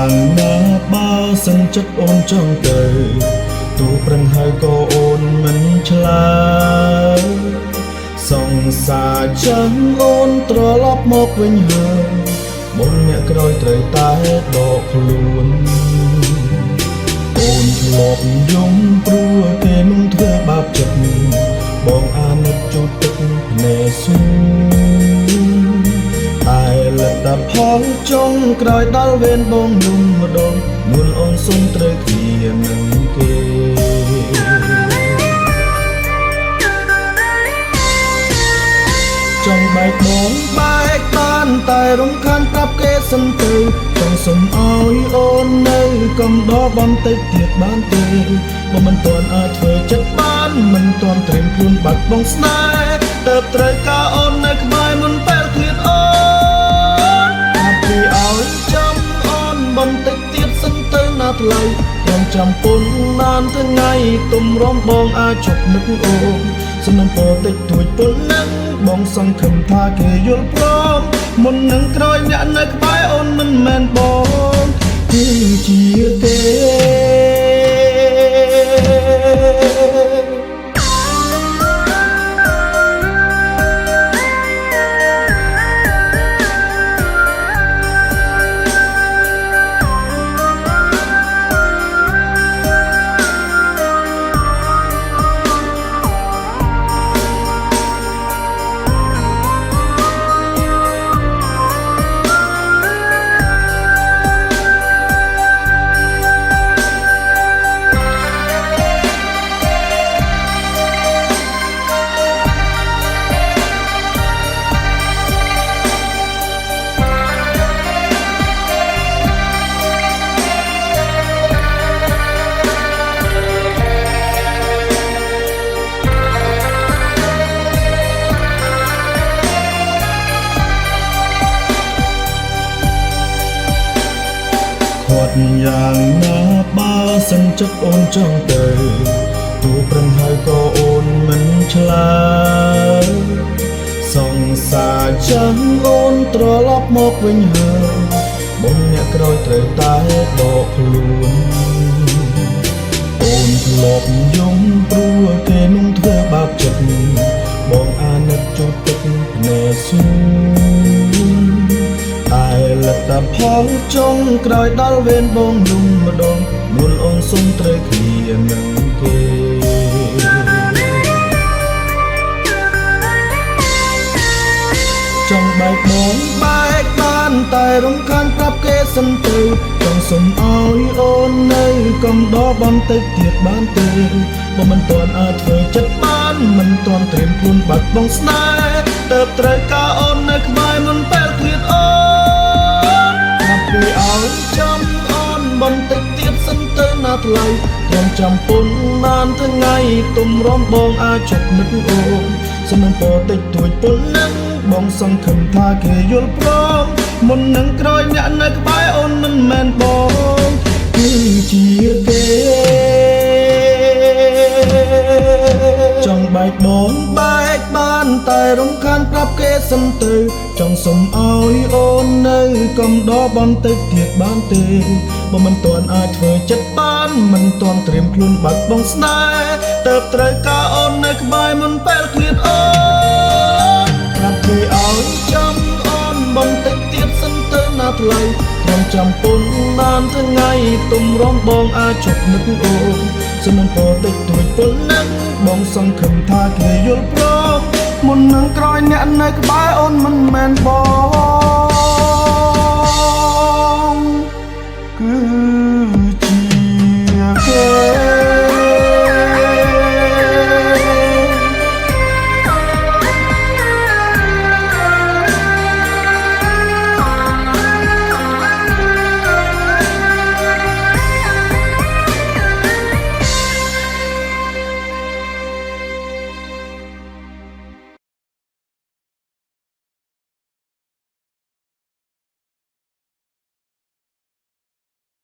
យ៉ាងណាបើសិនចិត្តអូនចង់ទៅទូប្រឹងហើយក៏អូនមិនឆ្លើយសង្សារចឹងអូនត្រឡប់មកវិញហើយបងអ្នកក្រោយត្រូវតែដកខ្លួនអូនធ្លាប់យំព្រោះគេនឹងធ្វើបាបចិត្តបងអាណិតជូតទឹកភ្នែកស៊ូតែលទ្ធផលចុងក្រោយដល់វេនបងយំម្ដងនួនអូនសុំត្រូវគ្នានឹងគេចង់បែកបងបែកបានតែរំខានប្រាប់គេសិនទៅចង់សុំឲ្យអូននៅកុំដកបន្តិចទៀតបានទេបើមិនទាន់អាចធ្វើចិត្តបានមិនទាន់ត្រៀមខ្លួនបាត់បងស្នេហ៍ទៅត្រូវការអូននៅក្បែរមុនពេលឃ្លាតអូនអាប់ពីឲ្យចាំអូនបន្តិចទៀតសិនទៅណាថ្លៃខ្ញុំចាំពុនណានថ្ងៃទុំរំបងអាចជប់នឹកអូនសំណពោតិចទួចពុននឹងបងសង្ឃឹមថាគេយល់ព្រមមុននឹងក្រោយអ្នកនៅក្បែរអូនមិនមែនបងគឺជាទេយ៉ាងណាបើសិនចិត្តអូនចង់ទៅទូប្រឹងហើយក៏អូនមិនឆ្លើយសង្សារចឹងអូនត្រឡប់មកវិញហើយបងអ្នកក្រោយត្រូវតែដកខ្លួនអូនធ្លាប់យំព្រោះគេនឹងធ្វើបាបចិត្តបងអាណិតជូតទឹកភ្នែកស៊ូតែលទ្ធផលចុងក្រោយដល់វេនបងយំម្ដងនួនអូនសុំត្រូវគ្នានឹងគេចង់បែកបងបែកបានតែរំខានប្រាប់គេសិនទៅចង់សុំឲ្យអូននៅកុំដកបន្តិចទៀតបានទេបើមិនទាន់អាចធ្វើចិត្តបានមិនទាន់ត្រៀមខ្លួនបាត់បងស្នេហ៍ទៅត្រូវការអូននៅក្បែរមុនពេលឃ្លាតអូនពីឲ្យចាំអូនបន្តិចទៀតសិនទៅណាថ្លៃខ្ញុំចាំពុនណានថ្ងៃទុំរំបងអាចជប់នឹកអូនសំណពោតិចទួចពុននឹងបងសង្ឃឹមថាគេយល់ព្រមមុននឹងក្រោយអ្នកនៅក្បែរអូនមិនមែនបងគឺជាគេចង់បែកបងបែកបានតែរំខានប្រាប់គេសិនទៅចង់សុំឲ្យអូននៅកុំដកបន្តិចទៀតបានទេបើមិនទាន់អាចធ្វើចិត្តបានមិនទាន់ត្រៀមខ្លួនបាត់បងស្នេហ៍ទៅត្រូវការអូននៅក្បែរមុនពេលឃ្លាតអូនប្រាប់គេឲ្យចាំអូនបន្តិចទៀតសិនទៅណាថ្លៃខ្ញុំចាំពុនបានថ្ងៃទុំរំបងអាចជប់នឹកអូនសំណពោតិចទួចពុននឹងបងសង្ឃឹមថាគេយល់ព្រមមុននឹងក្រោយអ្នកនៅក្បែរអូនមិនមែនបងគឺ